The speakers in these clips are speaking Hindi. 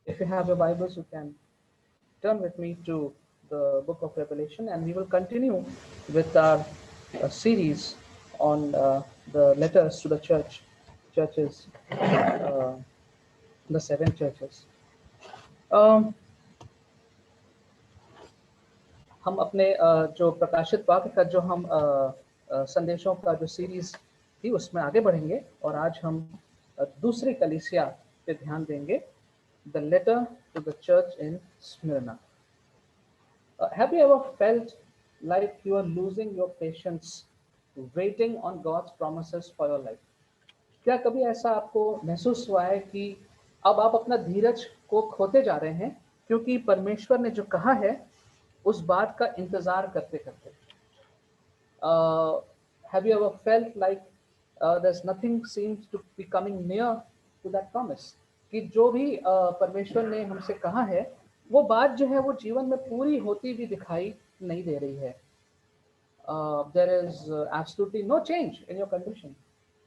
If you have your Bibles, you can turn with me to the book of Revelation, and we will continue with our series on the letters to the churches, the seven churches. Um, हम अपने जो प्रकाशित वाक्य का जो हम संदेशों का जो सीरीज थी उसमें आगे बढ़ेंगे, और आज हम दूसरी कलीसिया पे ध्यान देंगे, the letter to the church in Smyrna. Have you ever felt like you are losing your patience waiting on God's promises for your life? क्या कभी ऐसा आपको महसूस हुआ है कि अब आप अपना धीरज को खोते जा रहे हैं क्योंकि परमेश्वर ने जो कहा है उस बात का इंतजार करते करते? Have you ever felt like there's nothing seems to be coming near to that promise? कि जो भी परमेश्वर ने हमसे कहा है वो बात जो है वो जीवन में पूरी होती भी दिखाई नहीं दे रही है. There is absolutely no change in your condition.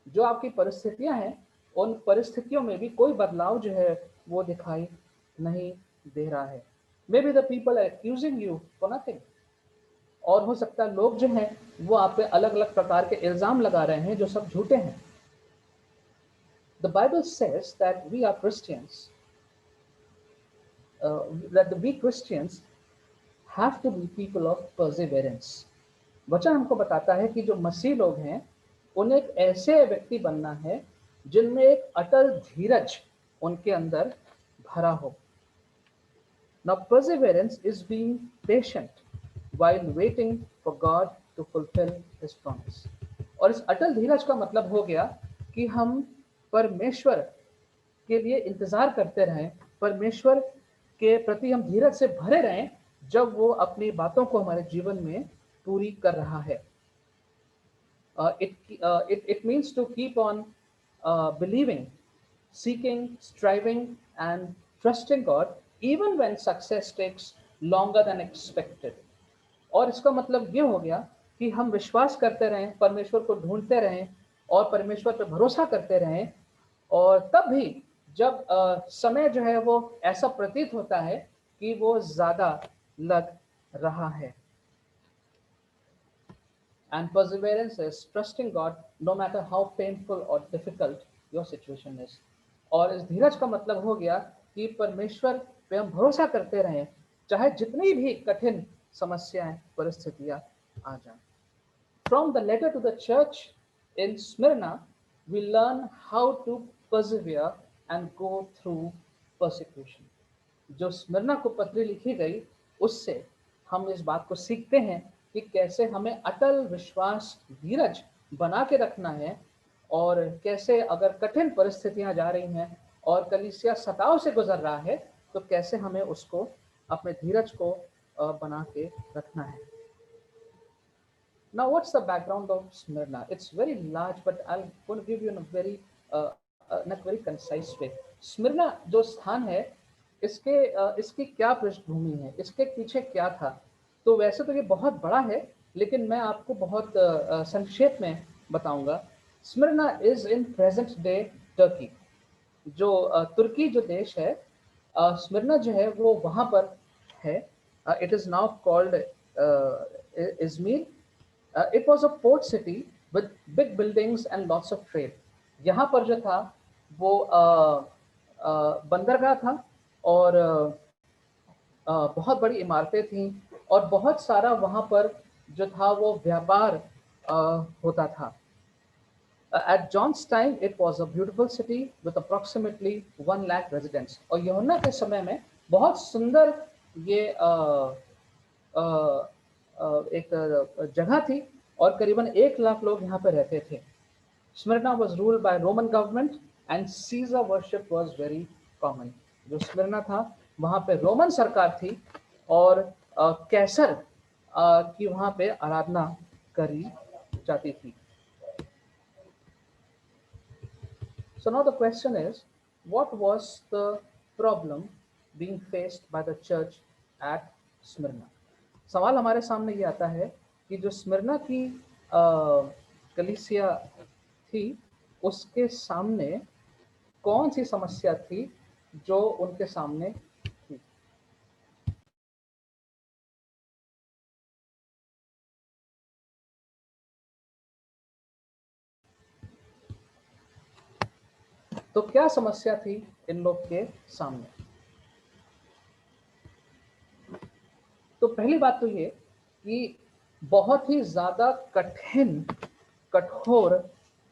जो आपकी परिस्थितियां हैं उन परिस्थितियों में भी कोई बदलाव जो है वो दिखाई नहीं दे रहा है. Maybe the people are accusing you for nothing. और हो सकता है लोग जो हैं वो आप पे अलग अलग प्रकार के इल्जाम लगा रहे हैं जो सब झूठे हैं. The Bible says that we are Christians, that we Christians have to be people of perseverance. वचन हमको बताता है कि जो मसीह लोग हैं उन्हें एक ऐसे व्यक्ति बनना है जिनमें एक अटल धीरज उनके अंदर भरा हो. Now perseverance is being patient while waiting for God to fulfill his promise. और इस अटल धीरज का मतलब हो गया कि हम परमेश्वर के लिए इंतजार करते रहें, परमेश्वर के प्रति हम धीरज से भरे रहें जब वो अपनी बातों को हमारे जीवन में पूरी कर रहा है. It means to keep on believing, seeking, striving and trusting God even when success takes longer than expected. और इसका मतलब ये हो गया कि हम विश्वास करते रहें, परमेश्वर को ढूंढते रहें और परमेश्वर पर भरोसा करते रहें, और तब भी जब समय जो है वो ऐसा प्रतीत होता है कि वो ज़्यादा लग रहा है. And perseverance is trusting God no matter how painful or difficult your situation is. और इस धीरज का मतलब हो गया कि परमेश्वर पे हम भरोसा करते रहें चाहे जितनी भी कठिन समस्याएं परिस्थितियां आ जाएं. From the letter to the church in Smyrna, we learn how to persevere and go through persecution. जो स्मिर्ना को पत्री लिखी गई उससे हम इस बात को सीखते हैं कि कैसे हमें अटल विश्वास धीरज बना के रखना है, और कैसे अगर कठिन परिस्थितियां जा रही हैं और कलीसिया सताव से गुजर रहा है तो कैसे हमें उसको अपने धीरज को बना के रखना है. Now what's the background of Smyrna? It's very large, but I'll going to give you in a very concise way. Smyrna जो स्थान है इसकी क्या पृष्ठभूमि है, इसके पीछे क्या था? तो वैसे तो ये बहुत बड़ा है लेकिन मैं आपको बहुत संक्षेप में बताऊंगा. Smyrna is in present day Turkey. जो तुर्की जो देश है, स्मिर्ना जो है वो वहां पर है. It is now called Izmir. It was a port city with big buildings and lots of trade. यहाँ पर जो था वो बंदरगाह था और बहुत बड़ी इमारतें थीं और बहुत सारा वहाँ पर जो था वो व्यापार होता था. At John's time, it was a beautiful city with approximately 1 lakh residents. और यूहन्ना के समय में बहुत सुंदर ये एक जगह थी और करीबन 1 लाख लोग यहाँ पे रहते थे. Smyrna was ruled by Roman government and Caesar worship was very common. जो स्मिर्ना था वहाँ पे रोमन सरकार थी और कैसर की वहाँ पे आराधना करी जाती थी. So now the question is, what was the problem being faced by the church at Smyrna? सवाल हमारे सामने ये आता है कि जो स्मिर्ना की कलीसिया थी उसके सामने कौन सी समस्या थी जो उनके सामने थी। तो क्या समस्या थी इन लोग के सामने? तो पहली बात तो ये कि बहुत ही ज्यादा कठिन, कठोर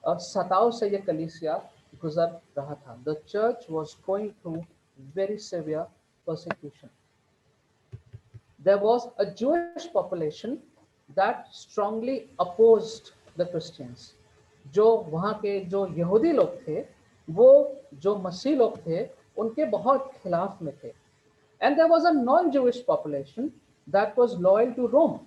सताव से ये कलीसिया गुजर रहा था। The church was going through very severe persecution. There was a Jewish population that strongly opposed the Christians. जो वहाँ के जो यहूदी लोग थे, वो जो मसीह लोग थे, उनके बहुत खिलाफ में थे. And there was a non-Jewish population that was loyal to Rome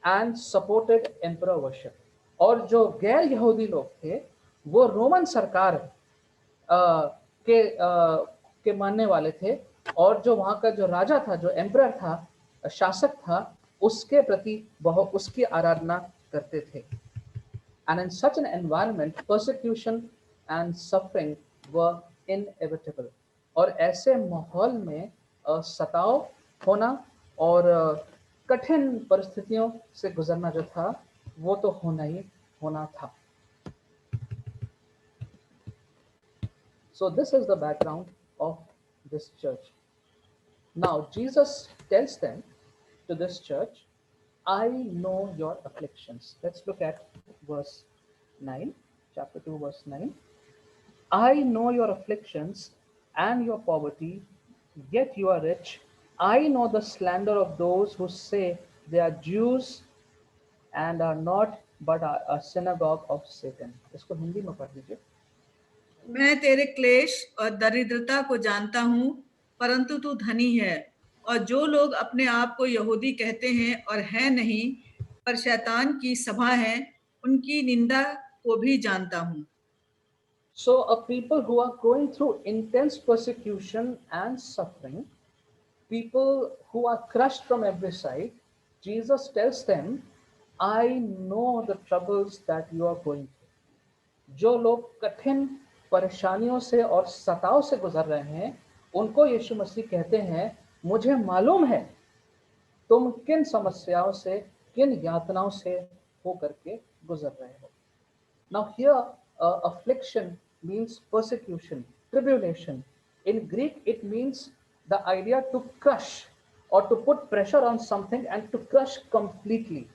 and supported emperor worship. और जो गैर यहूदी लोग थे, वो रोमन सरकार के मानने वाले थे, और जो वहाँ का जो राजा था, जो एम्परर था, शासक था, उसके प्रति बहुत उसकी आराधना करते थे. And in such an environment, persecution and suffering were inevitable. और ऐसे माहौल में सताव होना और कठिन परिस्थितियों से गुजरना जो था, वो तो होना ही होना था. So this is the background of this church. Now Jesus tells them, to this church, I know your afflictions. Let's look at verse 9, chapter 2, verse 9. I know your afflictions and your poverty, yet you are rich. I know the slander of those who say they are Jews and are not, but are a synagogue of Satan. इसको हिंदी में पढ़ लीजिए. मैं तेरे क्लेश और दरिद्रता को जानता हूँ, परंतु तू धनी है, और जो लोग अपने आप को यहूदी कहते हैं और है नहीं, पर शैतान की सभा है, उनकी निंदा को भी जानता हूँ. So, a people who are going through intense persecution and suffering, people who are crushed from every side, Jesus tells them, I know the troubles that you are going through. जो लोग कठिन परेशानियों से और सताव से गुजर रहे हैं, उनको यीशु मसीह कहते हैं, मुझे मालूम है तुम किन समस्याओं से, किन यातनाओं से होकर के गुजर रहे हो. Now here, affliction means persecution, tribulation. In Greek, it means the idea to crush or to put pressure on something and to crush completely.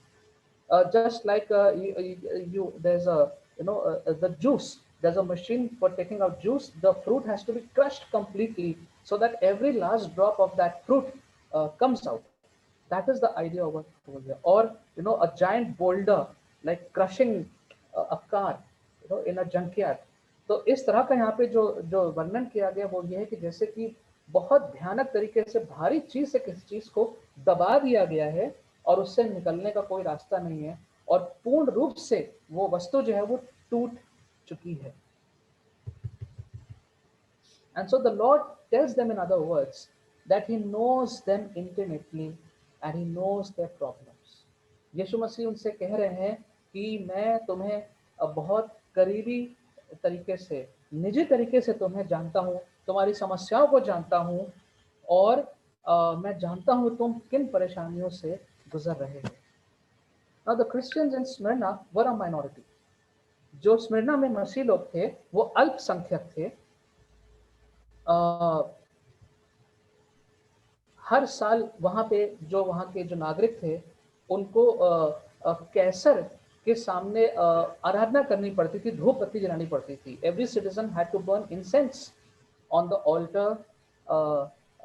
Just like there's a, the juice. There's a machine for taking out juice. The fruit has to be crushed completely so that every last drop of that fruit comes out. That is the idea over here. Or a giant boulder like crushing a car, in a junkyard. तो इस तरह का यहाँ पे जो जो वर्णन किया गया वो ये है कि जैसे कि बहुत भयानक तरीके से भारी चीज से किसी चीज को दबा दिया गया है और उससे निकलने का कोई रास्ता नहीं है, और पूर्ण रूप से वो वस्तु जो है वो टूट चुकी है. And so the Lord tells them, in other words, that He knows them intimately and He knows their problems. यीशु मसीह उनसे कह रहे हैं कि मैं तुम्हें बहुत करीबी तरीके से, निजी तरीके से तुम्हें जानता हूँ, तुम्हारी समस्याओं को जानता हूँ, और मैं जानता हूँ तुम किन परेशानियों से गुजर रहे हो. Now the Christians in Smyrna were a minority. जो स्मिर्ना में मसीह लोग थे वो अल्पसंख्यक थे. हर साल वहाँ पे जो वहाँ के जो नागरिक थे उनको कैसर के सामने आराधना करनी पड़ती थी, धूप बत्ती जलानी पड़ती थी. Every citizen had to burn incense on the altar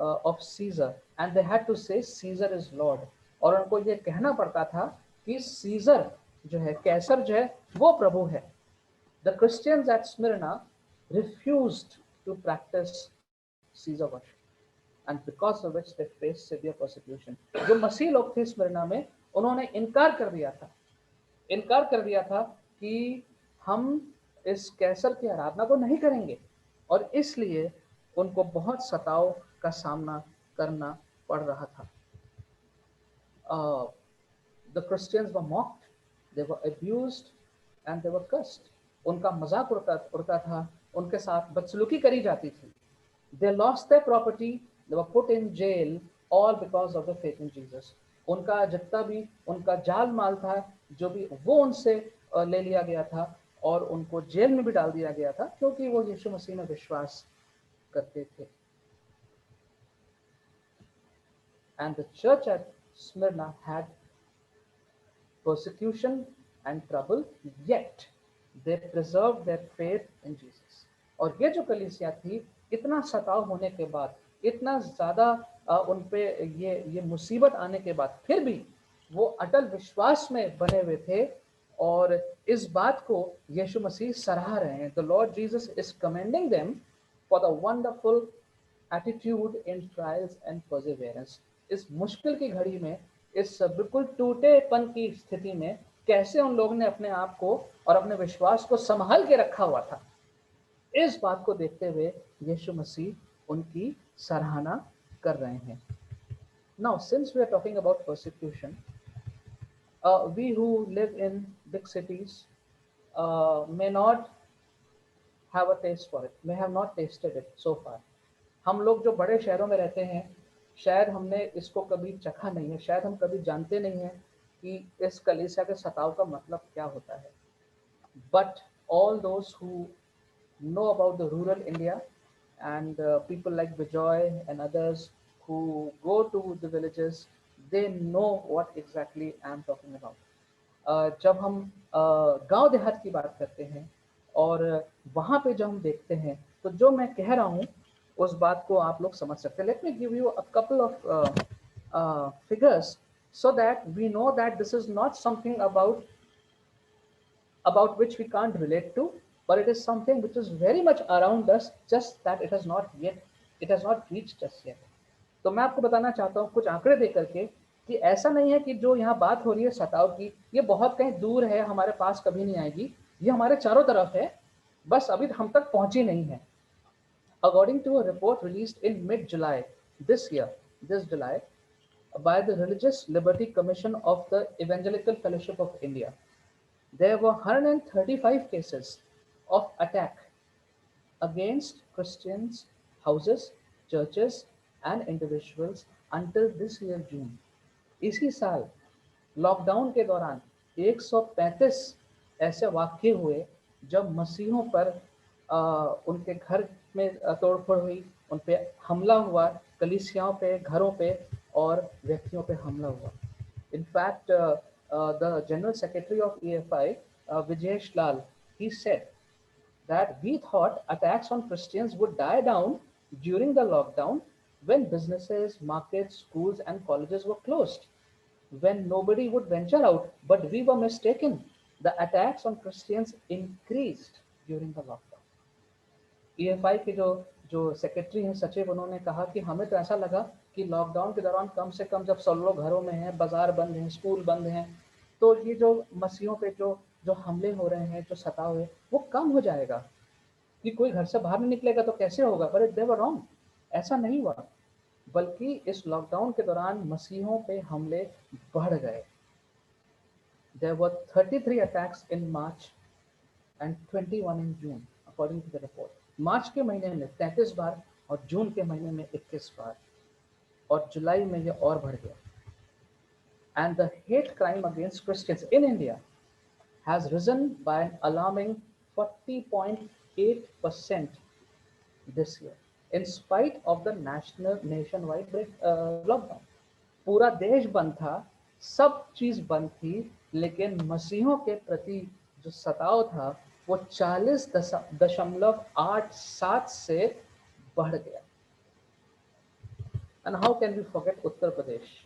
of Caesar and they had to say Caesar is lord. और उनको ये कहना पड़ता था कि सीजर जो है, कैसर जो है, वो प्रभु है. The Christians at Smyrna refused to practice Caesar worship, and because of which they faced severe persecution. जो मसीह लोग थे स्मिर्ना में, उन्होंने इनकार कर दिया था कि हम इस कैसर की आराधना को नहीं करेंगे, और इसलिए उनको बहुत सताव का सामना करना पड़ रहा था. The Christians were mocked, they were abused and they were cursed. उनका मजाक उड़ता था, उनके साथ बदसलूकी करी जाती थी. They lost their property, they were put in jail, all because of the faith in Jesus. उनका जितना भी उनका जाल माल था, जो भी वो उनसे ले लिया गया था, और उनको जेल में भी डाल दिया गया था क्योंकि वो यीशु मसीह में विश्वास करते थे. And the church at Smyrna had persecution and trouble, yet they preserved their faith in Jesus. और ये जो कलीसिया थी, इतना सताव होने के बाद, इतना ज़्यादा उन पे ये मुसीबत आने के बाद, फिर भी वो अटल विश्वास में बने हुए थे, और इस बात को यीशु मसीह सराह रहे हैं. The Lord Jesus is commending them for the wonderful attitude in trials and perseverance. इस मुश्किल की घड़ी में, इस बिल्कुल टूटेपन की स्थिति में, कैसे उन लोगों ने अपने आप को और अपने विश्वास को संभाल के रखा हुआ था, इस बात को देखते हुए यीशु मसीह उनकी सराहना कर रहे हैं. Now, since we are talking about persecution, we who live in big cities may not have a taste for it, may have not tasted it so far. हम लोग जो बड़े शहरों में रहते हैं, शायद हमने इसको कभी चखा नहीं है, शायद हम कभी जानते नहीं हैं कि इस कलीसिया के सताव का मतलब क्या होता है. But all those who know about the rural India, and people like Bijoy and others who go to the villages, they know what exactly I am talking about. जब हम गांव देहात की बात करते हैं और वहाँ पे जब हम देखते हैं, तो जो मैं कह रहा हूँ उस बात को आप लोग समझ सकते हैं. Let me give you a couple of figures so that we know that this is not something about which we can't relate to, but it is something which is very much around us, just that it has not reached us yet. तो मैं आपको बताना चाहता हूँ कुछ आंकड़े दे करके कि ऐसा नहीं है कि जो यहाँ बात हो रही है सताव की, ये बहुत कहीं दूर है, हमारे पास कभी नहीं आएगी. ये हमारे चारों तरफ है, बस अभी हम तक पहुंची नहीं है. According to a report released in mid-July this year, this July, by the Religious Liberty Commission of the Evangelical Fellowship of India, there were 135 cases of attack against Christians, houses, churches, and individuals until this year June. इसी साल लॉकडाउन के दौरान 135 ऐसे वाक्य हुए जब मसीहों पर उनके घर में तोड़फोड़ हुई, उन पे हमला हुआ, कलीसियाओं पे, घरों पे और व्यक्तियों पे हमला हुआ. In fact, the General Secretary of EFI, Vijesh Lal, he said that we thought attacks on Christians would die down during the lockdown when businesses, markets, schools, and colleges were closed, when nobody would venture out, but we were mistaken. The attacks on Christians increased during the lockdown. EFI के जो सेक्रेटरी हैं, सचिव, उन्होंने कहा कि हमें तो ऐसा लगा कि लॉकडाउन के दौरान कम से कम जब सब लोग घरों में हैं, बाजार बंद हैं, स्कूल बंद हैं, तो ये जो मसीहों पे जो जो हमले हो रहे हैं, जो सताव है, वो कम हो जाएगा, कि कोई घर से बाहर नहीं निकलेगा तो कैसे होगा. पर दे वर रॉन्ग, ऐसा नहीं हुआ, बल्कि इस लॉकडाउन के दौरान मसीहों पे हमले बढ़ गए. There were 33 attacks in March and 21 in June, according to the report. मार्च के महीने में 33 बार और जून के महीने में 21 बार, और जुलाई में ये और बढ़ गया. And the hate crime against Christians in India has risen by an alarming 40.8% this year, in spite of the nationwide lockdown. पूरा देश बंद था, सब चीज बंद थी, लेकिन मसीहों के प्रति जो सताव था वो 40.87 से बढ़ गया. And how can we forget Uttar Pradesh?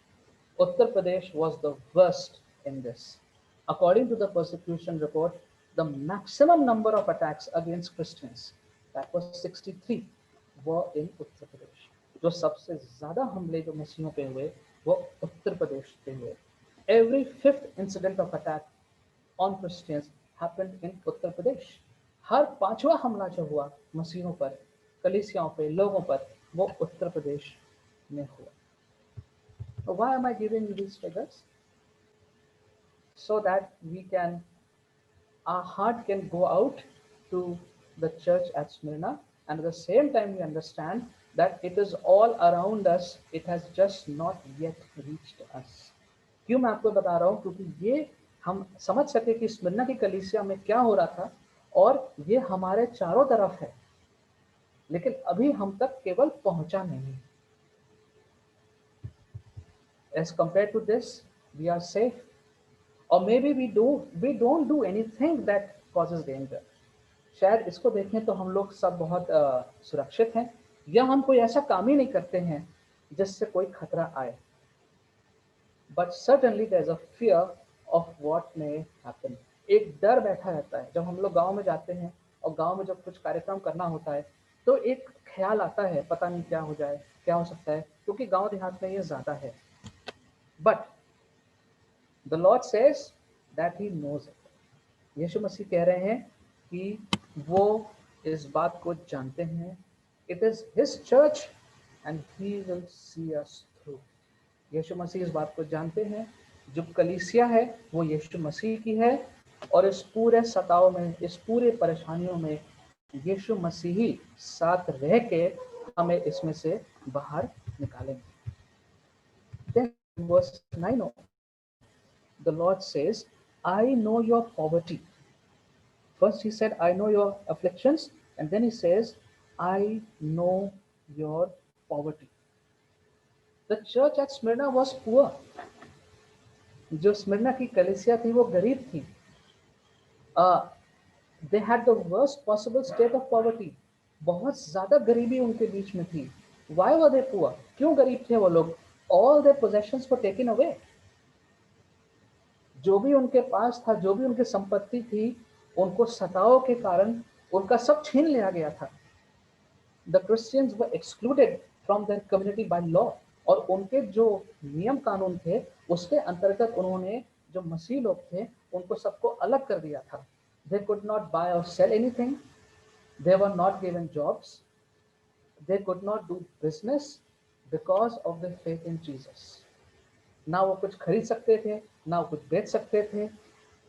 Uttar Pradesh was the worst in this. According to the persecution report, the maximum number of attacks against Christians, that was 63, were in Uttar Pradesh. जो सबसे ज्यादा हमले जो मसीहों पे हुए वो उत्तर प्रदेश पे हुए. Every fifth incident of attack on Christians happened in Uttar Pradesh. हर पांचवा हमला जो हुआ मसीहों पर, कलीसियाओं पे, लोगों पर, वो उत्तर प्रदेश में हुआ. Why am I giving you these figures? So that our heart can go out to the church at Smyrna and at the same time we understand that it is all around us, it has just not yet reached us. क्यों मैं आपको बता रहा हूँ? क्योंकि ये हम समझ सके कि स्मिरना की कलीसिया में क्या हो रहा था, और ये हमारे चारों तरफ है, लेकिन अभी हम तक केवल पहुंचा नहीं। As compared to this, we are safe, or maybe we don't do anything that causes danger. शायद इसको देखें तो हम लोग सब बहुत सुरक्षित हैं, या हम कोई ऐसा काम ही नहीं करते हैं जिससे कोई खतरा आए। But certainly there is a fear of what may happen. एक डर बैठा रहता है। जब हम लोग गांव में जाते हैं और गांव में जब कुछ कार्यक्रम करना होता है, तो एक ख्याल आता है, पता नहीं क्या हो जाए, क्या हो सकता है, क्योंकि गांव देहात में ये ज्यादा है। But the Lord says that He knows it. यीशु मसीह कह रहे हैं कि वो इस बात को जानते हैं। It is His church and He will see us through. यीशु मसीह इस बात को जानते हैं, जो कलीसिया है वो यीशु मसीह की है, और इस पूरे सताव में, इस पूरे परेशानियों में यीशु मसीह ही साथ रह के हमें इसमें से बाहर निकालेंगे। Then verse 9, the Lord says, I know your poverty. First He said, I know your afflictions, and then He says, I know your poverty. The church at Smyrna was poor. जो स्मिरना की कलीसिया थी वो गरीब थी। They had the worst possible state of poverty. बहुत ज्यादा गरीबी उनके बीच में थी। Why were they poor? क्यों गरीब थे वो लोग? All their possessions were taken away. जो भी उनके पास था, जो भी उनकी संपत्ति थी, उनको सताव के कारण उनका सब छीन लिया गया था। The Christians were excluded from their community by law. और उनके जो नियम कानून थे उसके अंतर्गत उन्होंने जो मसीह लोग थे उनको सबको अलग कर दिया था। They could not buy or sell anything. They were not given jobs. They could not do business because of their faith in Jesus. ना वो कुछ खरीद सकते थे, ना वो कुछ बेच सकते थे,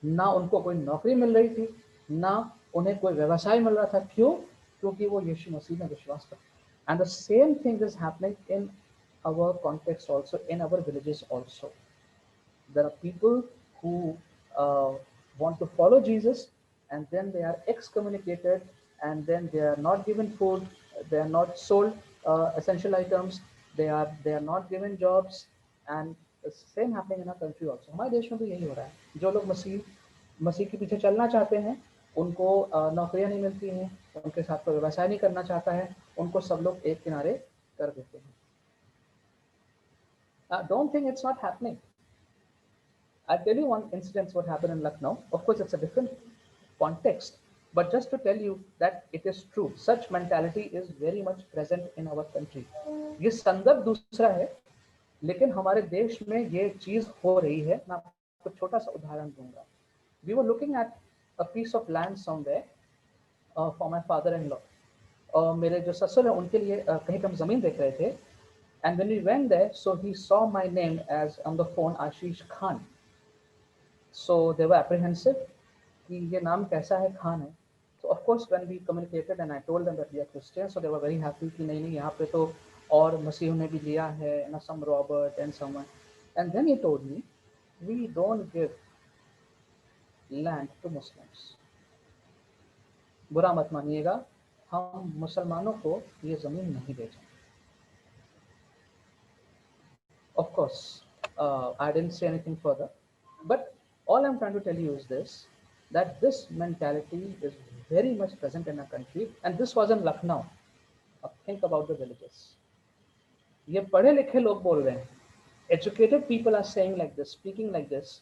ना उनको कोई नौकरी मिल रही थी, ना उन्हें कोई व्यवसाय मिल रहा था। क्यों? क्योंकि वो यीशु मसीह में विश्वास करते। And the same thing is happening in our context also, in our villages also. There are people who want to follow Jesus, and then they are excommunicated, and then they are not given food, they are not sold essential items, they are not given jobs, and the same happening in our country also. हमारे देश में भी यही हो रहा है। जो लोग मसीह के पीछे चलना चाहते हैं उनको नौकरियां नहीं मिलती हैं, उनके साथ कोई व्यवसाय नहीं करना चाहता है, उनको सब लोग एक किनारे कर देते हैं। Don't think it's not happening. I'll tell you one incident what happened in Lucknow. Of course, it's a different context, but just to tell you that it is true. Such mentality is very much present in our country. ये संदर्भ दूसरा है, लेकिन हमारे देश में ये चीज हो रही है। मैं आपको छोटा सा उदाहरण दूंगा। We were looking at a piece of land somewhere for my father-in-law. मेरे जो ससुर है उनके लिए कहीं पे हम जमीन देख रहे थे। And when we went there, so he saw my name as on the phone Ashish Khan. So they were apprehensive कि ये नाम कैसा है, खान है। So of course when we communicated and I told them that we are Christians, so they were very happy कि नहीं नहीं यहाँ पे तो और मसीह ने भी लिया है, ना some Robert and someone. And then he told me, we don't give land to Muslims. बुरा मत मानिएगा, हम मुसलमानों को ये जमीन नहीं बेचेंगे। Of course, I didn't say anything further, but all I'm trying to tell you is this, that this mentality is very much present in our country, and this was in Lucknow. Think about the villages. ये पढ़े लिखे लोग बोल रहे हैं, educated people are saying like this, speaking like this.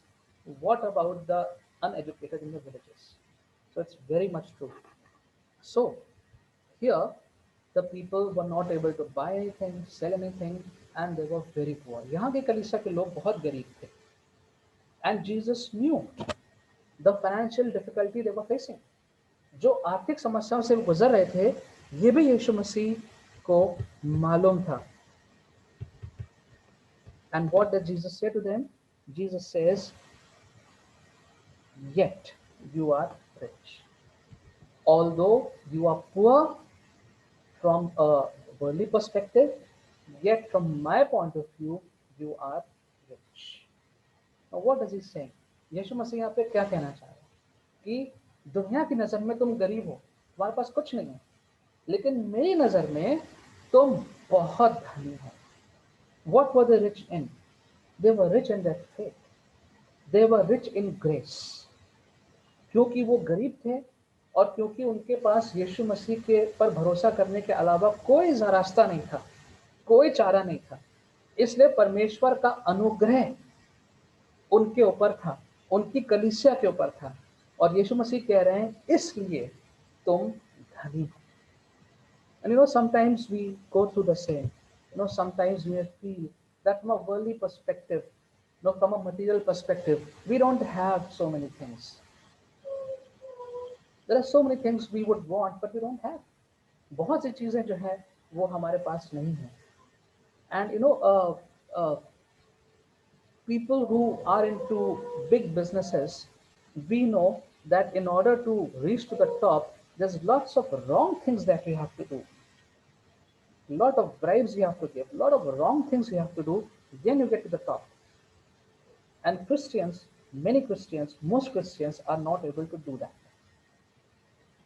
What about the uneducated in the villages? So it's very much true. So here the people were not able to buy anything, sell anything, and they were very poor. यहाँ के कलीसिया के लोग बहुत गरीब थे, and Jesus knew the financial difficulty they were facing. जो आर्थिक समस्याओं से गुजर रहे थे, ये भी यीशु मसीह को मालूम था। And what did Jesus say to them? Jesus says, yet you are rich. Although you are poor, from a worldly perspective, yet from my point of view, you are rich. Now what does he say? यीशु मसीह यहाँ पे क्या कहना चाह रहे हैं कि दुनिया की नज़र में तुम गरीब हो, तुम्हारे पास कुछ नहीं है, लेकिन मेरी नज़र में तुम बहुत धनी हो. What were they rich in? They were rich in their faith. They were rich in grace. क्योंकि वो गरीब थे और क्योंकि उनके पास यीशु मसीह के पर भरोसा करने के अलावा कोई रास्ता नहीं था, कोई चारा नहीं था, इसलिए परमेश्वर का अनुग्रह उनके ऊपर था, उनकी कलीसिया के ऊपर था. और यीशु मसीह कह रहे हैं इसलिए तुम धनी हो. And sometimes we go through the same. Sometimes we feel that from a worldly perspective, from a material perspective, we don't have so many things. There are so many things we would want, but we don't have. बहुत सी चीजें जो है वो हमारे पास नहीं है. And people who are into big businesses, we know that in order to reach to the top, there's lots of wrong things that we have to do. Lot of bribes you have to give, lot of wrong things you have to do, then you get to the top. And Christians, many Christians, most Christians are not able to do that.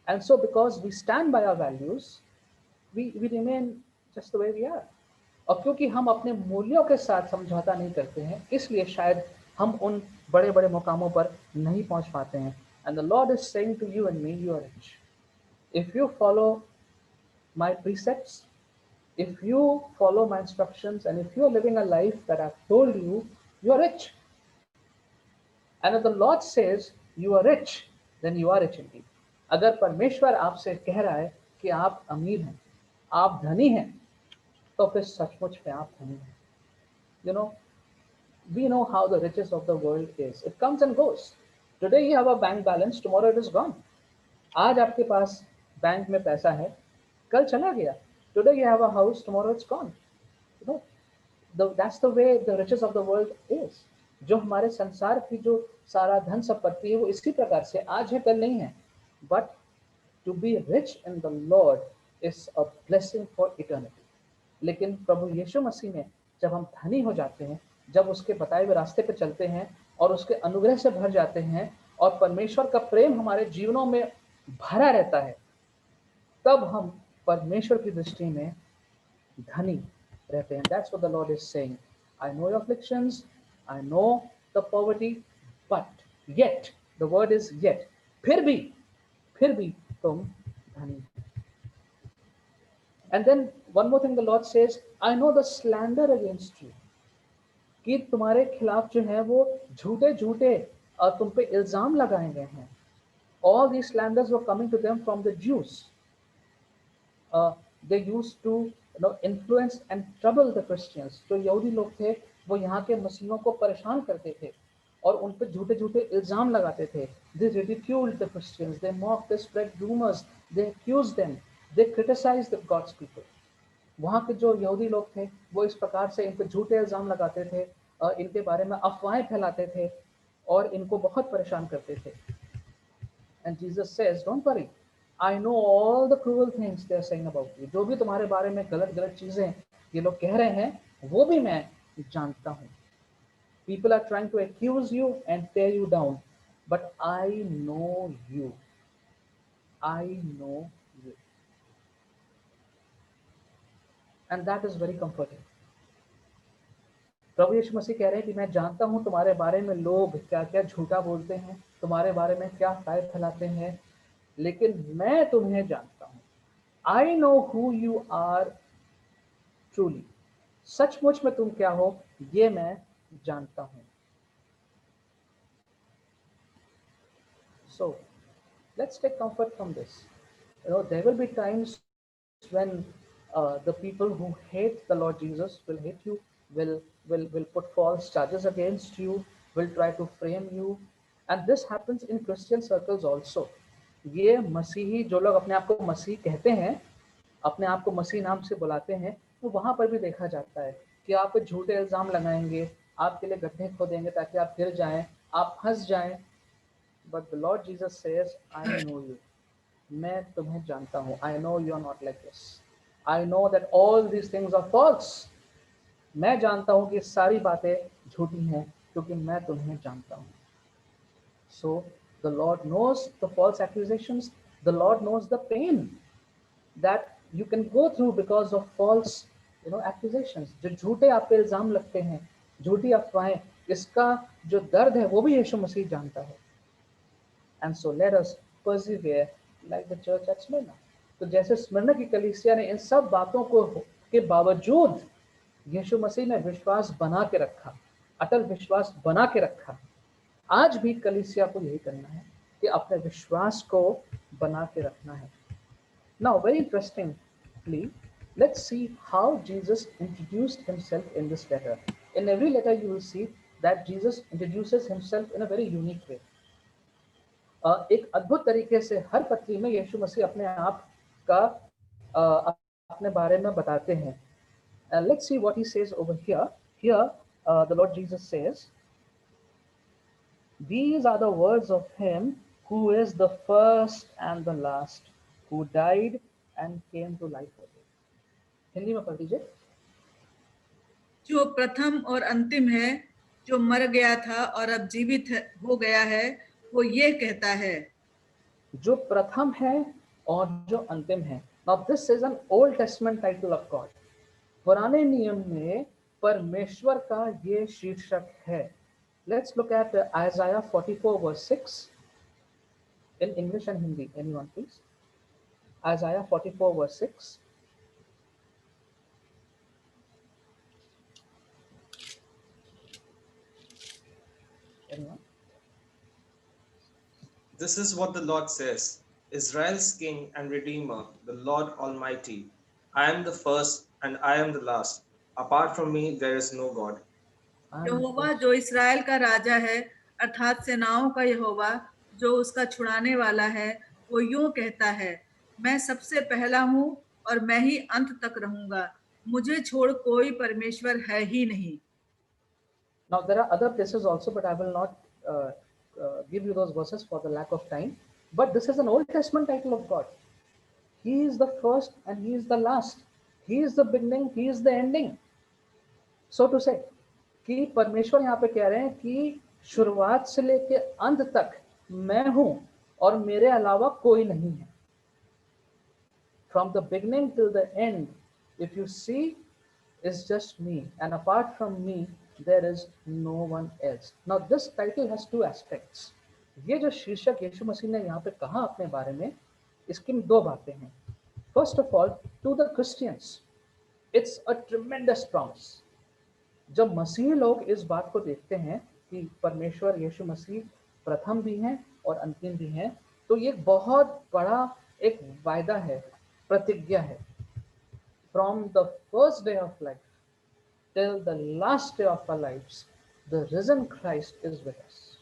And so because we stand by our values, we remain just the way we are. और क्योंकि हम अपने मूल्यों के साथ समझौता नहीं करते हैं, इसलिए शायद हम उन बड़े बड़े मुकामों पर नहीं पहुंच पाते हैं. And the Lord is saying to you and me, you are rich. If you follow my precepts, if you follow my instructions, and if you are living a life that I've told you, you are rich. And if the Lord says you are rich, then you are rich indeed. अगर परमेश्वर आपसे कह रहा है कि आप अमीर हैं, आप धनी हैं, तो फिर सचमुच में आप धनी हैं. We know how the riches of the world is. It comes and goes. Today you have a bank balance, tomorrow it is gone. आज आपके पास बैंक में पैसा है, कल चला गया. Today you have a house, tomorrow it's gone. That's the way the riches of the world is. जो हमारे संसार की जो सारा धन संपत्ति है वो इसी प्रकार से आज है कल नहीं है. But to be rich in the Lord is a blessing for eternity. लेकिन प्रभु यीशु मसीह में जब हम धनी हो जाते हैं, जब उसके बताए हुए रास्ते पर चलते हैं और उसके अनुग्रह से भर जाते हैं और परमेश्वर का प्रेम हमारे जीवनों में भरा रहता है, तब हम परमेश्वर की दृष्टि में धनी रहते हैं. That's what the Lord is saying. I know your afflictions, I know the poverty, but yet, the word is yet. फिर भी तुम धनी. And then one more thing the Lord says, I know the slander against you. कि तुम्हारे खिलाफ जो है वो झूठे झूठे तुम पे इल्जाम लगाए गए हैं. All these slanders were coming to them from the Jews. They used to influence and trouble the Christians. जो यहूदी लोग थे वो यहाँ के मसीहों को परेशान करते थे और उन पे झूठे झूठे इल्जाम लगाते थे. They ridiculed the Christians, they mocked, they spread rumors, they accused them, they criticized the God's people. वहाँ के जो यहूदी लोग थे वो इस प्रकार से इन पे झूठे इल्जाम लगाते थे, इनके बारे में अफवाहें फैलाते थे और इनको बहुत परेशान करते थे. And Jesus says, don't worry, I know all the cruel things they are saying about you. जो भी तुम्हारे बारे में गलत गलत चीजें ये लोग कह रहे हैं वो भी मैं जानता हूँ. People are trying to accuse you and tear you down, but I know you. I know you. And that is very comforting. प्रभु यीशु मसीह कह रहे हैं कि मैं जानता हूं तुम्हारे बारे में लोग क्या क्या झूठा बोलते हैं, तुम्हारे बारे में क्या अफवाहें फैलाते हैं, लेकिन मैं तुम्हें जानता हूं. I know who you are truly. सचमुच में तुम क्या हो ये मैं जानता हूं. So let's take comfort from this. There will be times when the people who hate the Lord Jesus will hate you, will put false charges against you, will try to frame you, and this happens in Christian circles also. ये मसीही जो लोग अपने आप को मसीह कहते हैं, अपने आप को मसीह नाम से बुलाते हैं, तो वहां पर भी देखा जाता है कि आप पे झूठे इल्जाम लगाएंगे, आपके लिए गड्ढे खोदेंगे ताकि आप गिर जाएं, आप फंस जाएं. But the Lord Jesus says, I know you. मैं तुम्हें जानता हूँ. I know you are not like this. I know that all these things are false. मैं जानता हूं कि सारी बातें झूठी हैं क्योंकि मैं तुम्हें जानता हूं. So the Lord knows the false accusations. The Lord knows the pain that you can go through because of false, accusations. जो झूठे आप पे इल्जाम लगते हैं, झूठी अफवाहें, इसका जो दर्द है वो भी यीशु मसीह जानता है. And so let us persevere like the church at Smyrna. तो जैसे स्मरना की कलीसिया ने इन सब बातों को के बावजूद यीशु मसीह ने विश्वास बना के रखा, अटल विश्वास बना के रखा. आज भी कलीसिया को यही करना है कि अपने विश्वास को बना के रखना है. Now, very interestingly, let's see how Jesus introduced himself in this letter. In every letter, you will see that Jesus introduces himself in a very unique way. एक अद्भुत तरीके से हर पत्री में यीशु मसीह अपने आप का अपने बारे में बताते हैं. Let's see what he says over here. Here, the Lord Jesus says, "These are the words of him who is the first and the last, who died and came to life again." Hindi में पढ़ दीजिए. जो प्रथम और अंतिम है, जो मर गया था और अब जीवित हो गया है, वो ये कहता है. जो प्रथम है और जो अंतिम है. Now this is an Old Testament title of God. पुराने नियम में परमेश्वर का ये शीर्षक है. Let's look at Isaiah 44 verse 6 in English and Hindi. Anyone please? Isaiah 44 verse 6. Anyone? This is what the Lord says, Israel's King and Redeemer, the Lord Almighty. I am the first and I am the last. Apart from me, there is no God. यहोवा जो इस्राएल का राजा है, अर्थात सेनाओं का यहोवा, जो उसका छुड़ाने वाला है, वो यूं कहता है, मैं सबसे पहला हूं और मैं ही अंत तक रहूंगा. मुझे छोड़ कोई परमेश्वर है ही नहीं. Now there are other places also, but I will not give you those verses for the lack of time. But this is an Old Testament title of God. He is the first and he is the last. He is the beginning, he is the ending. So to say, कि परमेश्वर यहाँ पे कह रहे हैं कि शुरुआत से लेके अंत तक मैं हूं और मेरे अलावा कोई नहीं है. From the beginning till the end, if you see, is just me, and apart from me, there is no one else. Now this title has two aspects. ये जो शीर्षक यीशु मसीह ने यहाँ पे कहा अपने बारे में, इसकी दो बातें हैं. First of all, to the Christians, it's a tremendous promise. जब मसीह लोग इस बात को देखते हैं कि परमेश्वर यीशु मसीह प्रथम भी हैं और अंतिम भी हैं, तो ये बहुत बड़ा एक वायदा है, प्रतिज्ञा है. From the first day of life till the last day of our lives, the risen Christ is with us.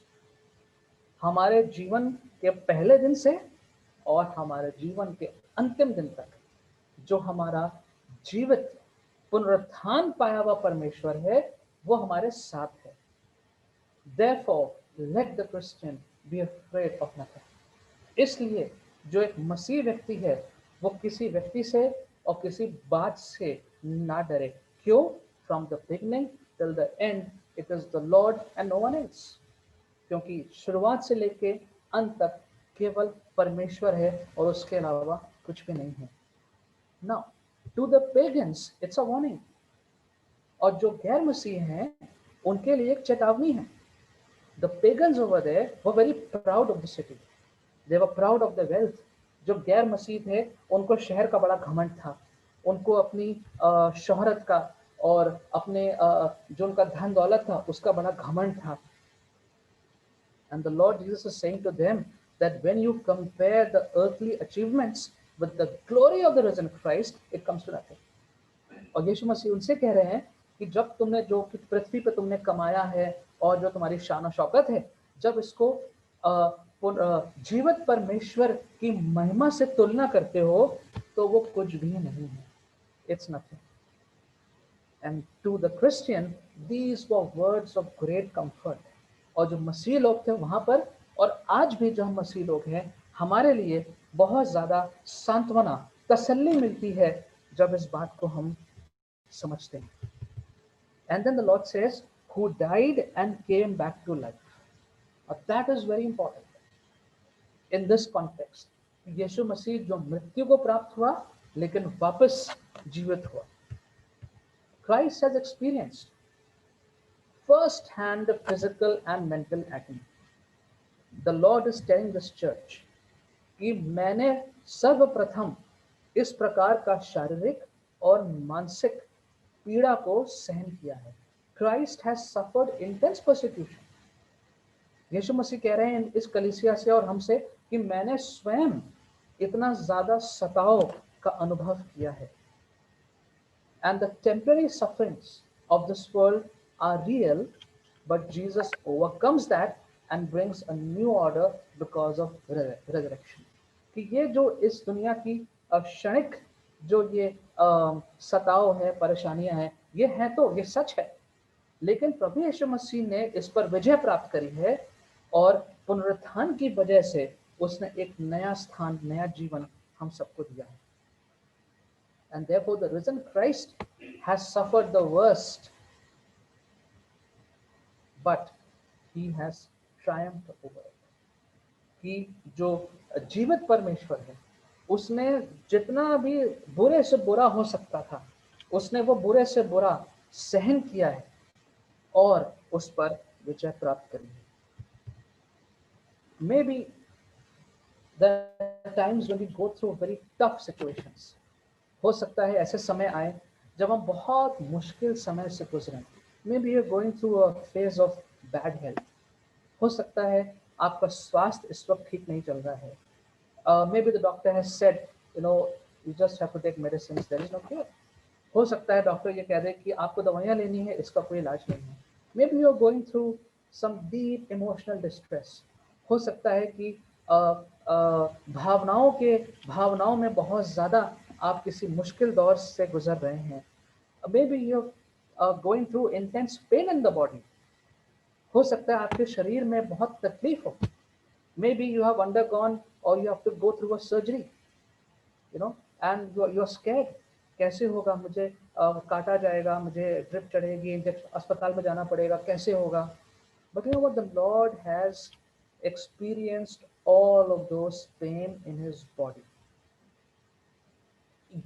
हमारे जीवन के पहले दिन से और हमारे जीवन के अंतिम दिन तक जो हमारा जीवित पुनरुत्थान पाया हुआ परमेश्वर है, वो हमारे साथ है. Therefore, let the Christian be afraid of nothing. इसलिए जो एक मसीह व्यक्ति है, वो किसी व्यक्ति से और किसी बात से ना डरे. क्यों? From the beginning till the end, it is the Lord and no one else. क्योंकि शुरुआत से लेके अंत तक केवल परमेश्वर है और उसके अलावा कुछ भी नहीं है. Now, to the pagans, it's a warning. और जो गैर मसीह हैं, उनके लिए एक चेतावनी है. The pagans over there were very proud of the city. They were proud of the wealth. जो गैर मसीह थे, उनको शहर का बड़ा घमंड था. उनको अपनी शोहरत का और अपने जो उनका धन दौलत था, उसका बड़ा घमंड था. And the Lord Jesus is saying to them that when you compare the earthly achievements with the glory of the risen Christ, it comes to nothing. और यीशु मसीह उनसे कह रहे हैं कि जब तुमने जो पृथ्वी पर तुमने कमाया है और जो तुम्हारी शान और शौकत है, जब इसको जीवित परमेश्वर की महिमा से तुलना करते हो, तो वो कुछ भी नहीं है. It's nothing. And to the Christian, these were words of great comfort. और जो मसीह लोग थे वहां पर, और आज भी जो हम मसीह लोग हैं, हमारे लिए बहुत ज्यादा सांत्वना, तसल्ली मिलती है जब इस बात को हम समझते हैं. And then the Lord says, who died and came back to life. That is very important in this context. यीशु मसीह जो मृत्यु को प्राप्त हुआ लेकिन वापस जीवित हुआ. Christ has experienced first hand physical and mental agony. The Lord is telling this church कि मैंने सर्वप्रथम इस प्रकार का शारीरिक और मानसिक पीड़ा को सहन किया है. Christ has suffered intense persecution. यीशु मसीह कह रहे हैं इस कलीसिया से और हमसे कि मैंने स्वयं इतना ज्यादा सताव का अनुभव किया है. And the temporary sufferings of this world are real, but Jesus overcomes that and brings a new order because of resurrection. कि ये जो इस दुनिया की क्षणिक जो ये सताव है, परेशानियां हैं, ये हैं तो ये सच है, लेकिन प्रभु यीशु मसीह ने इस पर विजय प्राप्त करी है और पुनरुत्थान की वजह से उसने एक नया स्थान, नया जीवन हम सबको दिया है. And therefore the risen Christ has suffered the worst, but he has triumphed over it. कि जो जीवित परमेश्वर है उसने जितना भी बुरे से बुरा हो सकता था उसने वो बुरे से बुरा सहन किया है और उस पर विजय प्राप्त करी है. Maybe there are times when we go through very tough situations. हो सकता है ऐसे समय आए जब हम बहुत मुश्किल समय से गुजरें. Maybe you're going through a phase of bad health. हो सकता है आपका स्वास्थ्य इस वक्त ठीक नहीं चल रहा है. Maybe the doctor has said, you just have to take medicines, there is no cure. हो सकता है डॉक्टर ये कह दे कि आपको दवाइयाँ लेनी है, इसका कोई इलाज नहीं है. Maybe you're going through some deep emotional distress. हो सकता है कि भावनाओं में बहुत ज़्यादा आप किसी मुश्किल दौर से गुजर रहे हैं. Maybe you're going through intense pain in the body. हो सकता है आपके शरीर में बहुत तकलीफ हो. Maybe you have undergone or you have to go through a surgery, and you're scared. कैसे होगा, मुझे काटा जाएगा, मुझे ड्रिप चढ़ेगी, इंजेक्शन, अस्पताल में जाना पड़ेगा, कैसे होगा. But you know what, the Lord has experienced all of those pain in his body.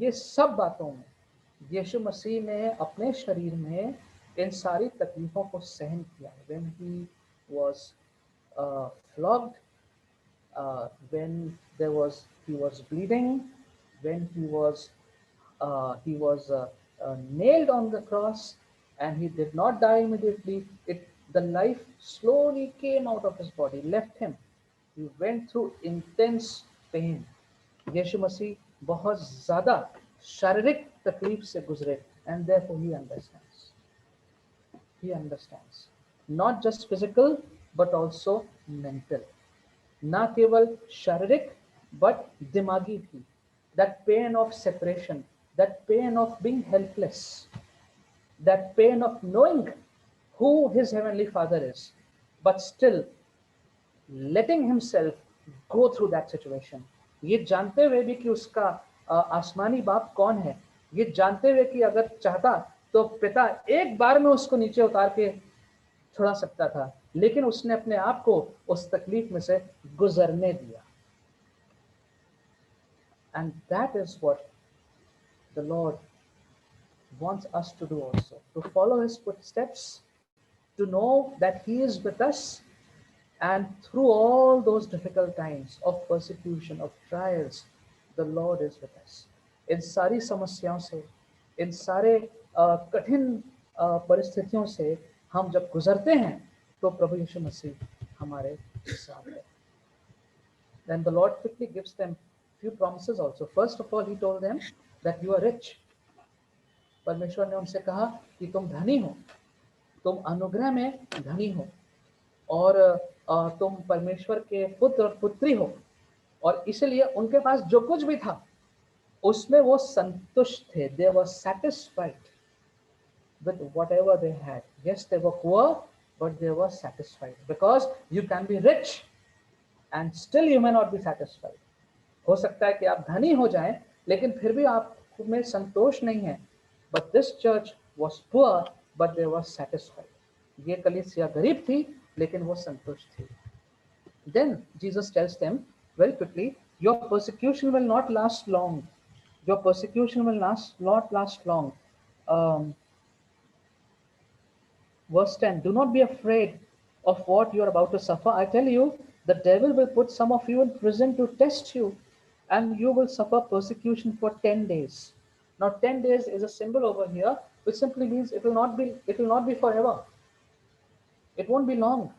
ये सब बातों में यीशु मसीह ने अपने शरीर में इन सारी तकलीफों को सहन किया है. When he was flogged, when he was bleeding, when he was nailed on the cross, and he did not die immediately. The life slowly came out of his body, left him. He went through intense pain. यीशु मसीह बहुत ज़्यादा शारीरिक तकलीफ से गुजरे, and therefore he understands. He understands. Not just physical, but also mental. ना केवल शारीरिक, but दिमागी भी. That pain of separation, that pain of being helpless, that pain of knowing who his heavenly Father is, but still letting himself go through that situation. ये जानते हुए भी कि उसका आसमानी बाप कौन है, ये जानते हुए कि अगर चाहता तो पिता एक बार में उसको नीचे उतार के छुड़ा सकता था, लेकिन उसने अपने आप को उस तकलीफ में से गुजरने दिया. And that is what the Lord wants us to do also, to follow his footsteps, to know that he is with us, and through all those difficult times of persecution, of trials, the Lord is with us. इन सारी समस्याओं से, इन सारे कठिन परिस्थितियों से हम जब गुजरते हैं तो प्रभु यीशु मसीह हमारे साथ है. Then the Lord quickly gives them few promises also. First of all, he told them that you are rich. परमेश्वर ने उनसे कहा कि तुम धनी हो, तुम अनुग्रह में धनी हो, और तुम परमेश्वर के पुत्र और पुत्री हो, और इसलिए उनके पास जो कुछ भी था उसमें वो संतुष्ट थे. They were satisfied with whatever they had. Yes, they were poor, but they were satisfied, because you can be rich and still you may not be satisfied. हो सकता है कि आप धनी हो जाएं लेकिन फिर भी आप में संतोष नहीं है, but this church was poor but they were satisfied. ये कलीसिया गरीब थी लेकिन वो संतुष्ट थी. Then Jesus tells them very quickly, your persecution will not last long. Your persecution will not last long. Verse 10, do not be afraid of what you are about to suffer. I tell you, the devil will put some of you in prison to test you, and you will suffer persecution for 10 days. Now 10 days is a symbol over here, which simply means it will not be forever. It won't be long.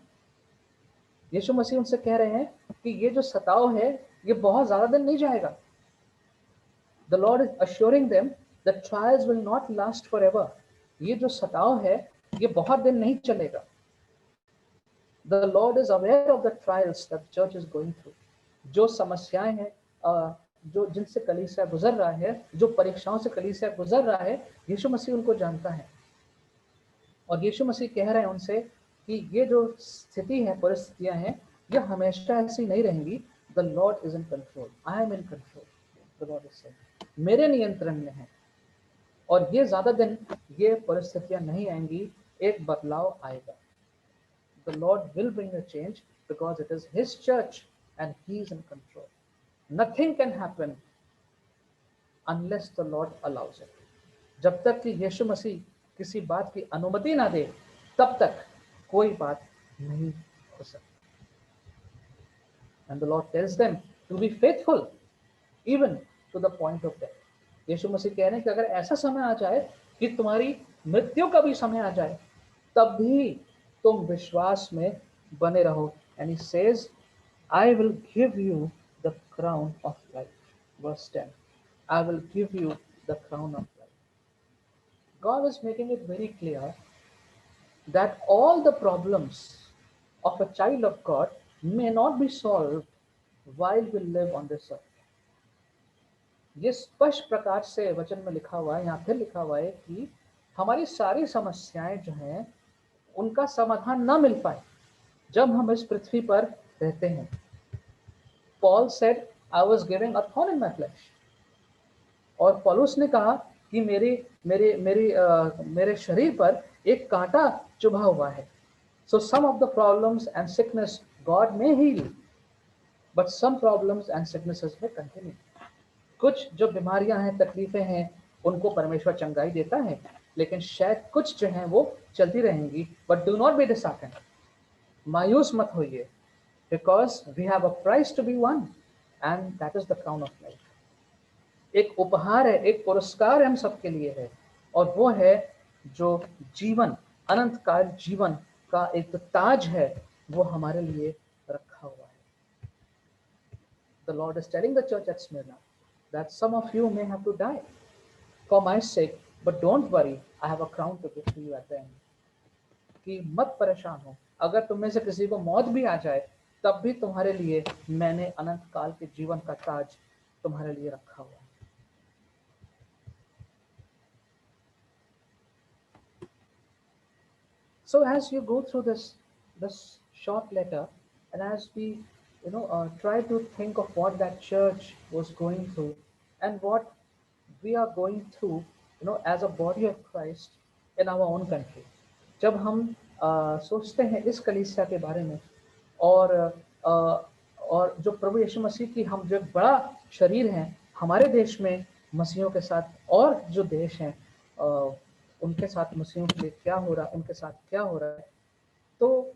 यीशु मसीह उनसे कह रहे हैं कि ये जो सताव है ये बहुत ज्यादा दिन नहीं जाएगा. The Lord is assuring them that trials will not last forever. ये जो सताव है ये बहुत दिन नहीं चलेगा. The Lord is aware of the trials that the church is going through. जो समस्याएं हैं जो जिनसे कलीसिया गुजर रहा है, जो परीक्षाओं से कलीसिया गुजर रहा है, यीशु मसीह उनको जानता है. और यीशु मसीह कह रहे हैं उनसे कि ये जो स्थिति है, परिस्थितियां हैं, ये हमेशा ऐसी नहीं रहेंगी. The Lord is in control. I am in control. The Lord is saying. मेरे नियंत्रण में है और ये ज्यादा दिन ये परिस्थितियां नहीं आएंगी. एक बदलाव आएगा. The Lord will bring a change because it is His church and He is in control. Nothing can happen unless the Lord allows it. जब तक कि यीशु मसीह किसी बात की अनुमति ना दे, तब तक कोई बात नहीं हो सकती. And the Lord tells them to be faithful even to the point of death. यीशु मसीह कह रहे हैं कि अगर ऐसा समय आ जाए कि तुम्हारी मृत्यु का भी समय आ जाए, तब भी तुम विश्वास में बने रहो. And He says, I will give you the crown of life. Verse 10. I will give you the crown of life. God is making it very clear that all the problems of a child of God may not be solved while we live on this earth. ये स्पष्ट प्रकार से वचन में लिखा हुआ है, यहाँ फिर लिखा हुआ है कि हमारी सारी समस्याएं जो हैं उनका समाधान ना मिल पाए जब हम इस पृथ्वी पर रहते हैं. Paul said, I was giving a thorn in my flesh. और पौलुस ने कहा कि मेरे शरीर पर एक कांटा चुभा हुआ है. So some of the problems and sickness God may heal, but some problems and sicknesses may continue. कुछ जो बीमारियां हैं, तकलीफें हैं, उनको परमेश्वर चंगाई देता है, लेकिन शायद कुछ जो हैं वो चलती रहेंगी. But do not be disheartened. मायूस मत होइए, because we have a prize to be won, and that is the crown of life. एक उपहार है, एक पुरस्कार हम सबके लिए है, और वो है जो जीवन, अनंत काल जीवन का एक ताज है, वो हमारे लिए रखा हुआ है. The Lord is telling the church at Smyrna that some of you may have to die for my sake, but don't worry, I have a crown to give to you at the end. कि मत परेशान हो, अगर तुम में से किसी को मौत भी आ जाए, तब भी तुम्हारे लिए मैंने अनंत काल के जीवन का ताज तुम्हारे लिए रखा हुआ है. So as you go through this short letter, and as we try to think of what that church was going through and what we are going through, as a body of Christ in our own country. जब हम सोचते हैं इस कलीसिया के बारे में और जो प्रभु यीशु मसीह की हम जो एक बड़ा शरीर हैं हमारे देश में मसीहों के साथ, और जो देश हैं उनके साथ मसीहों के लिए क्या हो रहा है, उनके साथ क्या हो रहा है, तो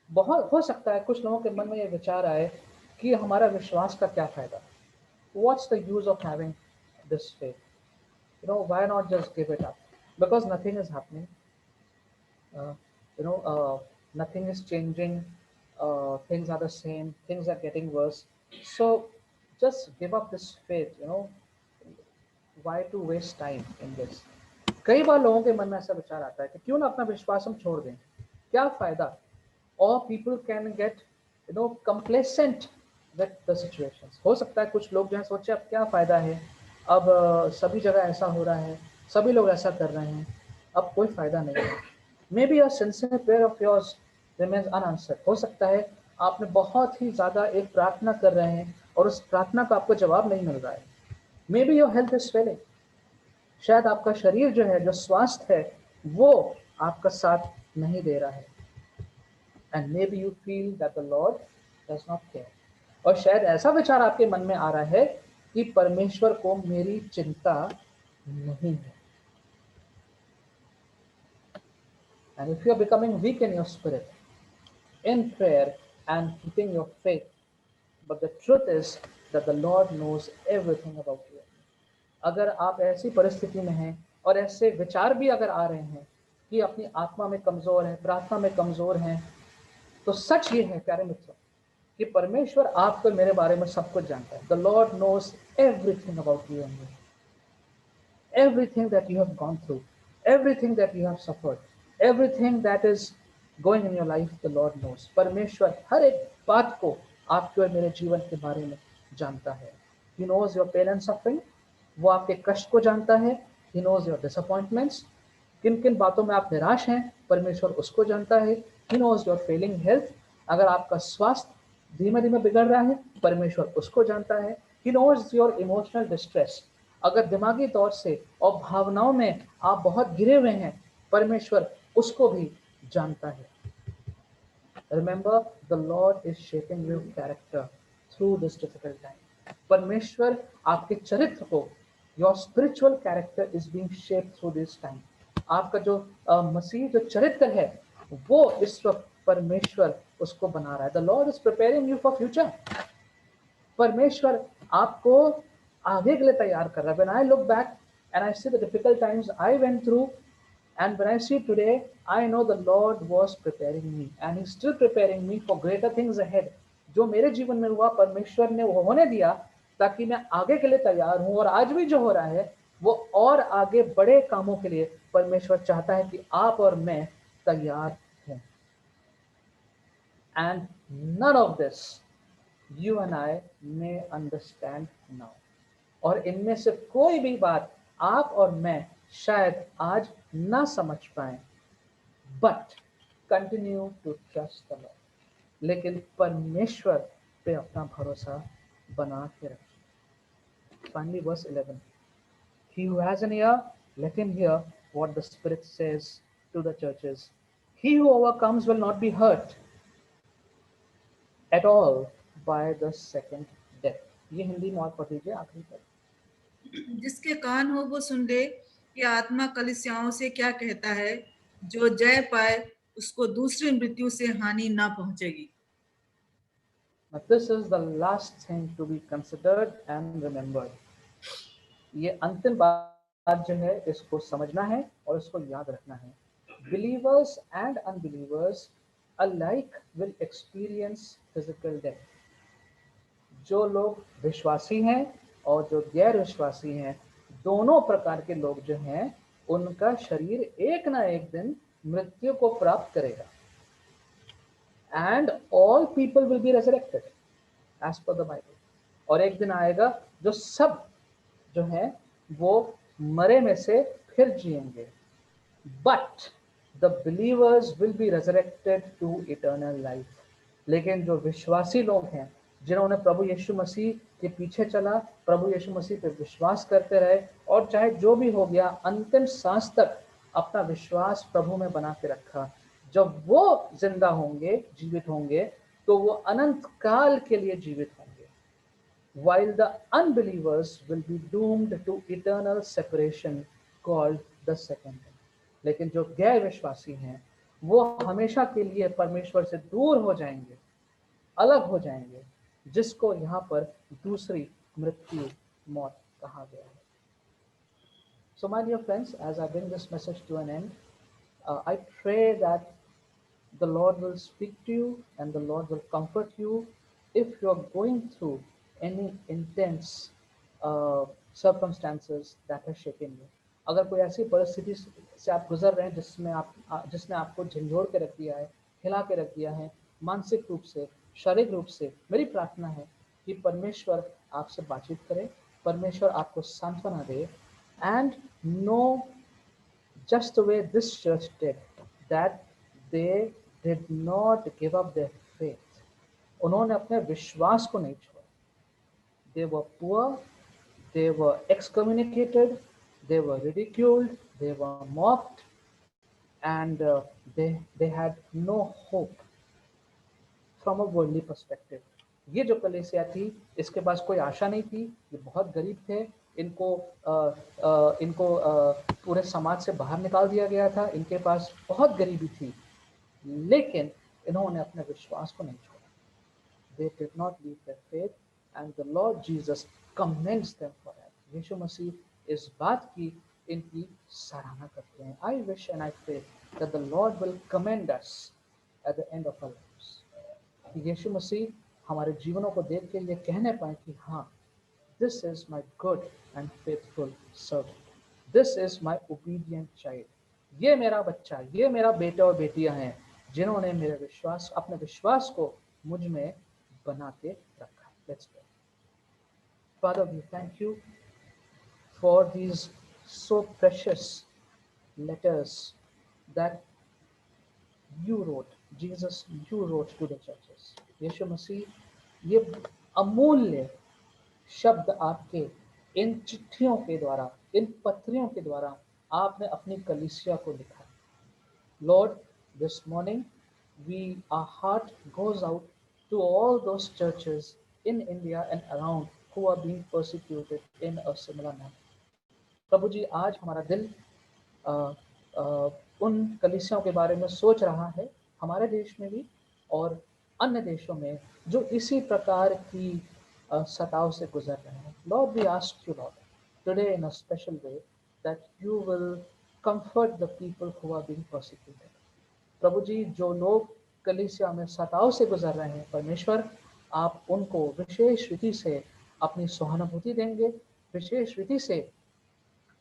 बहुत हो सकता है कुछ लोगों के मन में ये विचार आए कि हमारा विश्वास का क्या फायदा. What's the use of having this faith? Why not just give it up? Because nothing is happening. Nothing is changing. Things are the same. Things are getting worse. So just give up this faith. Why to waste time in this? कई बार लोगों के मन में ऐसा विचार आता है कि क्यों ना अपना विश्वास हम छोड़ दें, क्या फायदा. Or people can get complacent with the situations. हो सकता है कुछ लोग जो है सोचे अब क्या फायदा है, अब सभी जगह ऐसा हो रहा है, सभी लोग ऐसा कर रहे हैं, अब कोई फायदा नहीं है. Maybe a sincere prayer of yours remains unanswered. हो सकता है आपने बहुत ही ज़्यादा एक प्रार्थना कर रहे हैं और उस प्रार्थना का आपको जवाब नहीं मिल रहा है. Maybe your health is failing. शायद आपका शरीर जो है, जो स्वास्थ्य है, वो आपका साथ नहीं दे रहा है। And may be you feel that the Lord does not care, और शायद ऐसा विचार आपके मन में आ रहा है कि परमेश्वर को मेरी चिंता नहीं है। And if you are becoming weak in your spirit in prayer and keeping your faith, but the truth is that the Lord knows everything about you. अगर आप ऐसी परिस्थिति में हैं और ऐसे विचार भी अगर आ रहे हैं कि अपनी आत्मा में कमजोर है, प्रार्थना में कमजोर हैं, तो सच ये है प्यारे मित्रों कि परमेश्वर आपको मेरे बारे में सब कुछ जानता है। The Lord knows everything about you and me, everything that you have gone through, everything that you have suffered, everything that is going in your life, the Lord knows. परमेश्वर हर एक बात को आपके और मेरे जीवन के बारे में जानता है। He knows your pain and suffering, वो आपके कष्ट को जानता है। He knows your disappointments, किन किन बातों में आप निराश हैं, परमेश्वर उसको जानता है। He knows your failing health, अगर आपका स्वास्थ्य धीमे धीमे बिगड़ रहा है, परमेश्वर उसको जानता है। He knows your emotional distress, अगर दिमागी तौर से और भावनाओं में आप बहुत गिरे हुए हैं, परमेश्वर उसको भी जानता है। Remember, the Lord is shaping your character through this difficult time. परमेश्वर आपके चरित्र को, your spiritual character is being shaped through this time. आपका जो मसीह जो चरित्र है, वो इस वक्त परमेश्वर उसको बना रहा है। The Lord is preparing you for future. परमेश्वर आपको आगे के लिए तैयार कर रहा है। When I look back and I see the difficult times I went through, and when I see today, I know the Lord was preparing me and He's still preparing me for greater things ahead. जो मेरे जीवन में हुआ, परमेश्वर ने वो होने दिया ताकि मैं आगे के लिए तैयार हूँ, और आज भी जो हो रहा है वो और आगे बड़े कामों के लिए परमेश्वर चाहता है कि आप और मैं तैयार हों। And none of this you and I may understand now. और इनमें से कोई भी बात आप और मैं शायद आज ना समझ पाए, but continue to trust the Lord, लेकिन परमेश्वर पे अपना भरोसा बना के रखें। Finally verse 11, he who has an ear, let him hear what the Spirit says to the churches. He who overcomes will not be hurt at all by the second death. ये हिंदी में और पढ़ लीजिए आखिरी तक। जिसके कान हो वो सुन ले कि आत्मा कलीसियाओं से क्या कहता है। जो जय पाए उसको दूसरी मृत्यु से हानि ना पहुंचेगी। Now this is the last thing to be considered and remembered. ये अंतिम बात जो है इसको समझना है और इसको याद रखना है। Believers and unbelievers alike will experience physical death. जो लोग विश्वासी हैं और जो गैर विश्वासी हैं, दोनों प्रकार के लोग जो हैं, उनका शरीर एक ना एक दिन मृत्यु को प्राप्त करेगा। And all people will be resurrected as per the Bible. और एक दिन आएगा जो सब जो है वो मरे में से फिर जिएंगे। But the believers will be resurrected to eternal life. लेकिन जो विश्वासी लोग हैं, जिन्होंने प्रभु यीशु मसीह के पीछे चला, प्रभु यीशु मसीह पे विश्वास करते रहे, और चाहे जो भी हो गया अंतिम सांस तक अपना विश्वास प्रभु में बना के रखा, जब वो जिंदा होंगे, जीवित होंगे, तो वो अनंत काल के लिए जीवित होंगे। While the unbelievers will be doomed to eternal separation called the second death. लेकिन जो गैर विश्वासी हैं वो हमेशा के लिए परमेश्वर से दूर हो जाएंगे, अलग हो जाएंगे, जिसको यहाँ पर दूसरी मृत्यु, मौत कहा गया है। So my dear friends, as I bring this message to an end, I pray that the Lord will speak to you and the Lord will comfort you if you are going through any intense circumstances that have shaken you. अगर कोई ऐसी परिस्थिति से आप गुजर रहे हैं जिसने आपको झंझोड़ के रख दिया है, हिला के रख दिया है, मानसिक रूप से, शारीरिक रूप से, मेरी प्रार्थना है कि परमेश्वर आपसे बातचीत करे, परमेश्वर आपको सांत्वना दे, and know just the way this church did, that they did not give up their faith. उन्होंने अपने विश्वास को नहीं छोड़ा। They were poor, they were excommunicated, they were ridiculed, they were mocked, and they had no hope from a worldly perspective. ये जो कलीसिया थी, इसके पास कोई आशा नहीं थी, ये बहुत गरीब थे, इनको पूरे समाज से बाहर निकाल दिया गया था, इनके पास बहुत गरीबी थी, लेकिन इन्होंने अपने विश्वास को नहीं छोड़ा. They did not leave their faith, and the Lord Jesus commends them for that. यीशु मसीह इस बात की इनकी सराहना करते हैं. I wish and I pray that the Lord will commend us at the end of our lives. यीशु मसीह हमारे जीवनों को देख के ये कहने पाए कि हाँ, this is my good and faithful servant, this is my obedient child. ये मेरा बच्चा, ये मेरा बेटा और बेटियां हैं जिन्होंने मेरे विश्वास, अपने विश्वास को मुझ में बना के रखा. Let's pray. Father, we thank you for these so precious letters that you wrote, Jesus, you wrote to the churches. यीशु मसीह, ये अमूल्य शब्द आपके इन चिट्ठियों के द्वारा, इन पत्रियों के द्वारा आपने अपनी कलीसिया को लिखा. Lord, this morning our heart goes out to all those churches in India and around who are being persecuted in a similar manner. प्रभु जी, आज हमारा दिल उन कलीसियाओं के बारे में सोच रहा है, हमारे देश में भी और अन्य देशों में जो इसी प्रकार की सताव से गुजर रहे हैं. Lord, we ask you, Lord, today in a special way that you will comfort the people who are being persecuted. प्रभु जी, जो लोग कलीसिया में सताव से गुजर रहे हैं, परमेश्वर आप उनको विशेष रीति से अपनी सहानुभूति देंगे, विशेष रीति से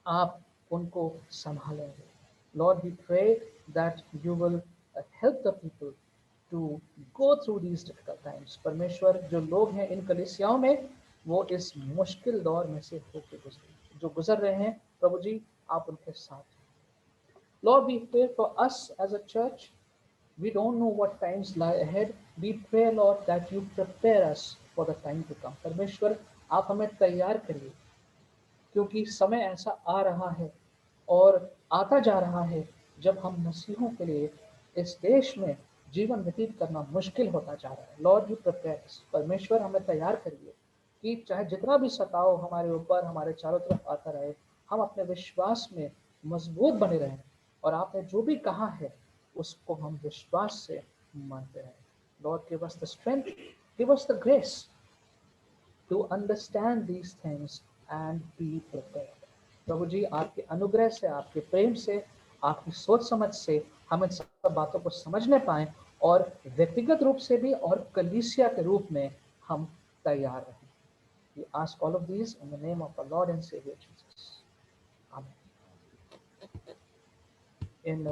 आप उनको संभालेंगे. Lord, we pray that you will help the people to go through these difficult times. परमेश्वर, जो लोग हैं इन कलीसियाओं में, वो इस मुश्किल दौर में से होकर जो गुजर रहे हैं, प्रभु जी आप उनके साथ हैं. Lord, we pray for us as a church. We don't know what times lie ahead. We pray, Lord, that you prepare us for the time to come. परमेश्वर, आप हमें तैयार करिए, क्योंकि समय ऐसा आ रहा है और आता जा रहा है जब हम मसीहों के लिए इस देश में जीवन व्यतीत करना मुश्किल होता जा रहा है. लॉर्ड, यू प्रिपेयर अस. परमेश्वर, हमें तैयार करिए कि चाहे जितना भी सताव हमारे ऊपर, हमारे चारों तरफ आता रहे, हम अपने विश्वास में मजबूत बने रहें और आपने जो भी कहा है उसको हम विश्वास से मानते रहें. Lord, give us the strength, give us the grace to understand these things and be prepared. प्रभु जी, आपके अनुग्रह से, आपके प्रेम से, आपकी सोच समझ से हम इन सब बातों को समझने पाएं और व्यक्तिगत रूप से भी और कलीसिया के रूप में हम तैयार रहें. We ask all of these in the name of our Lord and Savior Jesus. Amen. In